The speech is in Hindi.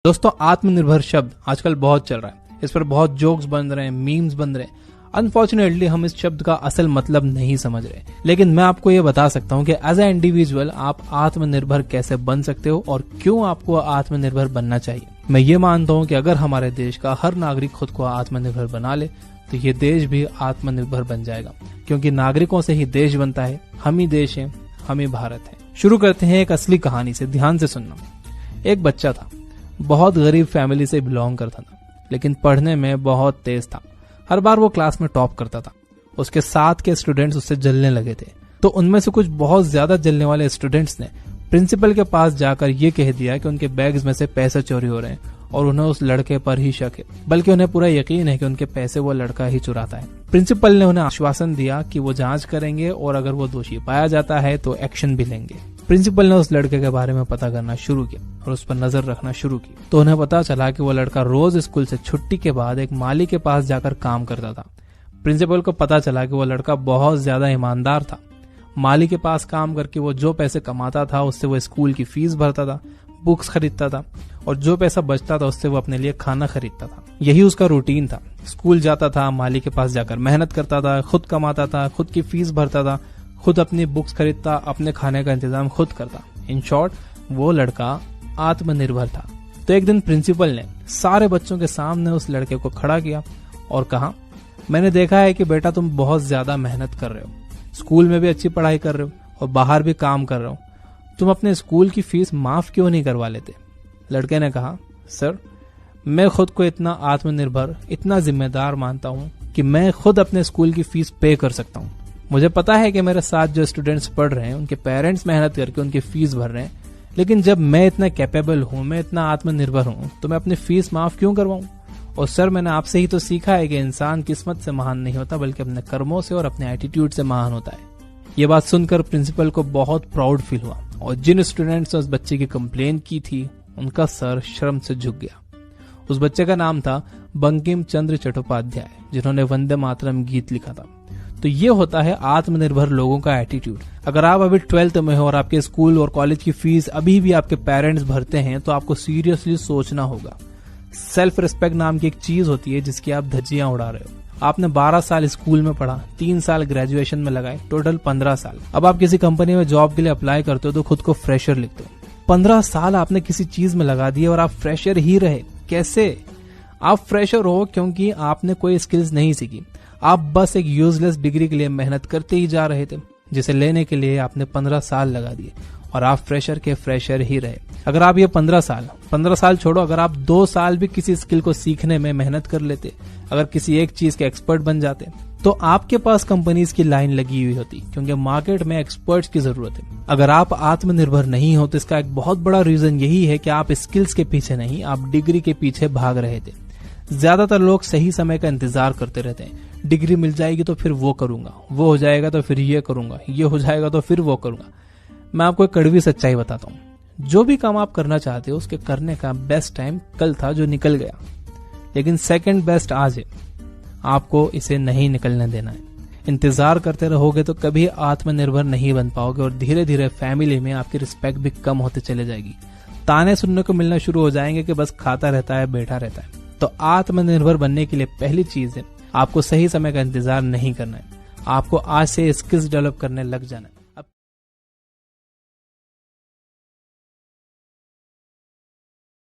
दोस्तों, आत्मनिर्भर शब्द आजकल बहुत चल रहा है। इस पर बहुत जोक्स बन रहे हैं, मीम्स बन रहे हैं। अनफॉर्चुनेटली हम इस शब्द का असल मतलब नहीं समझ रहे, लेकिन मैं आपको ये बता सकता हूँ कि एज ए इंडिविजुअल आप आत्मनिर्भर कैसे बन सकते हो और क्यों आपको आत्मनिर्भर बनना चाहिए। मैं ये मानता हूँ कि अगर हमारे देश का हर नागरिक खुद को आत्मनिर्भर बना ले तो ये देश भी आत्मनिर्भर बन जाएगा, क्योंकि नागरिकों से ही देश बनता है। हम ही देश है, हम ही भारत है। शुरू करते हैं एक असली कहानी से, ध्यान से सुनना। एक बच्चा था, बहुत गरीब फैमिली से बिलोंग करता था, लेकिन पढ़ने में बहुत तेज था। हर बार वो क्लास में टॉप करता था। उसके साथ के स्टूडेंट्स उससे जलने लगे थे, तो उनमें से कुछ बहुत ज्यादा जलने वाले स्टूडेंट्स ने प्रिंसिपल के पास जाकर ये कह दिया कि उनके बैग्स में से पैसे चोरी हो रहे हैं और उन्हें उस लड़के पर ही शक है, बल्कि उन्हें पूरा यकीन है कि उनके पैसे वो लड़का ही चुराता है। प्रिंसिपल ने उन्हें आश्वासन दिया कि वो जांच करेंगे और अगर वो दोषी पाया जाता है तो एक्शन भी लेंगे। प्रिंसिपल ने उस लड़के के बारे में पता करना शुरू किया और उस पर नजर रखना शुरू की, तो उन्हें पता चला कि वो लड़का रोज स्कूल से छुट्टी के बाद एक माली के पास जाकर काम करता था। प्रिंसिपल को पता चला कि वो लड़का बहुत ज्यादा ईमानदार था। माली के पास काम करके वो जो पैसे कमाता था उससे वो स्कूल की फीस भरता था, बुक्स खरीदता था और जो पैसा बचता था उससे वो अपने लिए खाना खरीदता था। यही उसका रूटीन था। स्कूल जाता था, माली के पास जाकर मेहनत करता था, खुद कमाता था, खुद की फीस भरता था, खुद अपनी बुक्स खरीदता, अपने खाने का इंतजाम खुद करता। इन शॉर्ट, वो लड़का आत्मनिर्भर था। तो एक दिन प्रिंसिपल ने सारे बच्चों के सामने उस लड़के को खड़ा किया और कहा, मैंने देखा है कि बेटा तुम बहुत ज्यादा मेहनत कर रहे हो, स्कूल में भी अच्छी पढ़ाई कर रहे हो और बाहर भी काम कर रहे हो। तुम अपने स्कूल की फीस माफ क्यों नहीं करवा लेते? लड़के ने कहा, सर, मैं खुद को इतना आत्मनिर्भर, इतना जिम्मेदार मानता हूँ कि मैं खुद अपने स्कूल की फीस पे कर सकता हूँ। मुझे पता है कि मेरे साथ जो स्टूडेंट्स पढ़ रहे हैं उनके पेरेंट्स मेहनत करके उनकी फीस भर रहे हैं, लेकिन जब मैं इतना कैपेबल हूँ, मैं इतना आत्मनिर्भर हूँ, तो मैं अपनी फीस माफ क्यों करवाऊँ? और सर, मैंने आपसे ही तो सीखा है कि इंसान किस्मत से महान नहीं होता, बल्कि अपने कर्मों से और अपने एटीट्यूड से महान होता है। ये बात सुनकर प्रिंसिपल को बहुत प्राउड फील हुआ और जिन स्टूडेंट्स ने उस बच्चे की कंप्लेन की थी उनका सर शर्म से झुक गया। उस बच्चे का नाम था बंकिम चंद्र चट्टोपाध्याय, जिन्होंने वंदे मातरम गीत लिखा था। तो ये होता है आत्मनिर्भर लोगों का एटीट्यूड। अगर आप अभी 12th में हो और आपके स्कूल और कॉलेज की फीस अभी भी आपके पेरेंट्स भरते हैं, तो आपको सीरियसली सोचना होगा। सेल्फ रिस्पेक्ट नाम की एक चीज होती है जिसकी आप धज्जियां उड़ा रहे हो। आपने 12 साल स्कूल में पढ़ा, 3 साल ग्रेजुएशन में लगाए, टोटल 15 साल। अब आप किसी कंपनी में जॉब के लिए अप्लाई करते हो तो खुद को फ्रेशर लिखते हो। 15 साल आपने किसी चीज में लगा दिए और आप फ्रेशर ही रहे। कैसे? आप फ्रेशर हो क्योंकि आपने कोई स्किल्स नहीं सीखी। आप बस एक यूजलेस डिग्री के लिए मेहनत करते ही जा रहे थे, जिसे लेने के लिए आपने 15 साल लगा दिए और आप फ्रेशर के फ्रेशर ही रहे। अगर आप ये 15 साल छोड़ो, अगर आप 2 साल भी किसी स्किल को सीखने में मेहनत कर लेते, अगर किसी एक चीज के एक्सपर्ट बन जाते, तो आपके पास कंपनीज की लाइन लगी हुई होती, क्योंकि मार्केट में एक्सपर्ट्स की जरूरत है। अगर आप आत्मनिर्भर नहीं हो तो इसका एक बहुत बड़ा रीजन यही है कि आप स्किल्स के पीछे नहीं, आप डिग्री के पीछे भाग रहे थे। ज्यादातर लोग सही समय का इंतजार करते रहते हैं। डिग्री मिल जाएगी तो फिर वो करूंगा, वो हो जाएगा तो फिर ये करूंगा, ये हो जाएगा तो फिर वो करूंगा। मैं आपको एक कड़वी सच्चाई बताता हूँ, जो भी काम आप करना चाहते हो उसके करने का बेस्ट टाइम कल था जो निकल गया, लेकिन सेकंड बेस्ट आज है। आपको इसे नहीं निकलने देना है। इंतजार करते रहोगे तो कभी आत्मनिर्भर नहीं बन पाओगे और धीरे धीरे फैमिली में आपकी रिस्पेक्ट भी कम होते चले जाएगी। ताने सुनने को मिलना शुरू हो जाएंगे कि बस खाता रहता है, बैठा रहता है। तो आत्मनिर्भर बनने के लिए पहली चीज है, आपको सही समय का इंतजार नहीं करना है। आपको आज से स्किल्स डेवलप करने लग जाना है।